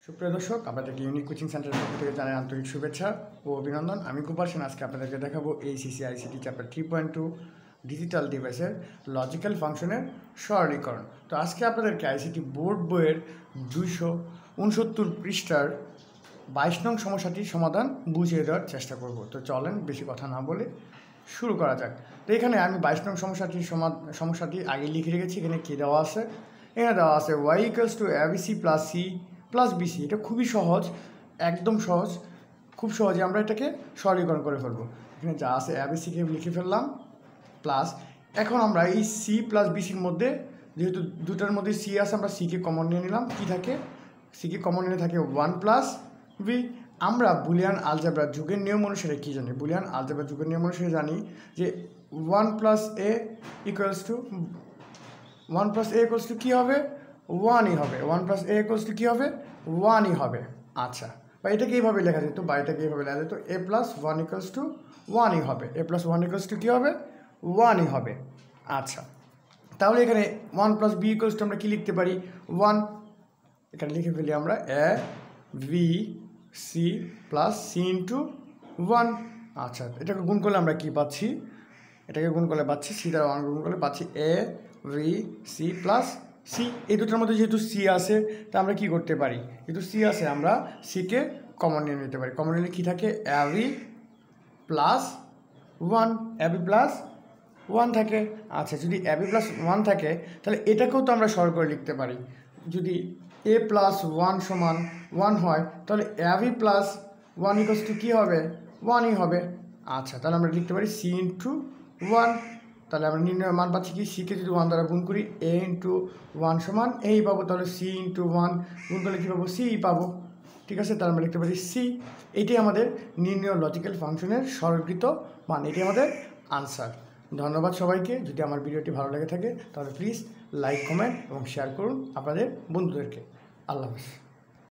সুপ্রিয় দর্শক, আপনাদেরকে ইউনিক কোচিং সেন্টারের পক্ষ থেকে জানাই আন্তরিক শুভেচ্ছা ও অভিনন্দন। আমি কুপার সেন আজকে আপনাদেরকে দেখাবো এইচএসসি আইসিটি চ্যাপ্টার 3.2 ডিজিটাল ডিভাইসের লজিক্যাল ফাংশনের সরলীকরণ। তো আজকে আপনাদেরকে আইসিটি বোর্ড বইয়ের 269 পৃষ্ঠার 22 নং সমস্যাটির সমাধান বুঝিয়ে দেওয়ার চেষ্টা করব। তো চলেন বেশি কথা না বলে শুরু করা যাক। তো এখানে আমি 22 নং সমস্যাটি আগে লিখে রেখেছি। এখানে কী দেওয়া আছে? এখানে দেওয়া আছে y = abc + c + bc। এটা খুবই সহজ, একদম সহজ, খুব সহজে আমরা এটাকে সরলীকরণ করে ফেলবো। এখানে যা আছে abcকে লিখে ফেললাম প্লাস। এখন আমরা এই c + bcর মধ্যে, যেহেতু দুটার মধ্যে c আছে, আমরা cকে কমন নিয়ে নিলাম। কি থাকে? cকে কমন নিয়ে থাকে 1 + b। আমরা বুলিয়ান আলজেব্রার যুগের নিয়ম অনুসারে কী জানি? বুলিয়ান আলজেব্রার যুগের নিয়ম অনুসারে জানি যে 1 + a = কী হবে? 1ই হবে। 1 + a = কী হবে? 1ই হবে। আচ্ছা, বা এটাকে এইভাবে লেখা যেত, বা এটাকে এইভাবে লেখা যেত a + 1 = 1ই হবে। a + 1 = কী হবে? 1ই হবে। আচ্ছা, তাহলে এখানে 1 + b = আমরা কী লিখতে পারি? 1। এখানে লিখে ফেলি আমরা a v c + c × 1। আচ্ছা, এটাকে গুণ করলে আমরা কী পাচ্ছি? এটাকে গুণ করলে পাচ্ছি c দ্বারা 1 গুণ করলে পাচ্ছি a v c + c। এই দুটোর মধ্যে যেহেতু c আছে, তা আমরা কি করতে পারি? যেহেতু c আছে, আমরা cকে কমন নিয়ে নিতে পারি। কমন নিলে কী থাকে? ab + 1, ab + 1 থাকে। আচ্ছা, যদি ab + 1 থাকে, তাহলে এটাকেও তো আমরা সরল করে লিখতে পারি। যদি a + 1 = 1 হয়, তাহলে ab + 1 = কী হবে? 1ই হবে। আচ্ছা, তাহলে আমরা লিখতে পারি c × 1। তাহলে আমরা নির্ণয়ের মান পাচ্ছি কি? cকে যদি 1 দ্বারা গুণ করি, a × 1 = এই পাবো। তাহলে c × 1 গুণ করলে কী পাবো? c পাবো। ঠিক আছে, তাহলে আমরা লিখতে পারি c। এটাই আমাদের নির্ণয় লজিক্যাল ফাংশনের সরলীকৃত মান, এটি আমাদের আনসার। ধন্যবাদ সবাইকে। যদি আমার ভিডিওটি ভালো লেগে থাকে, তাহলে প্লিজ লাইক, কমেন্ট এবং শেয়ার করুন আপনাদের বন্ধুদেরকে। আল্লাহ হাফেজ।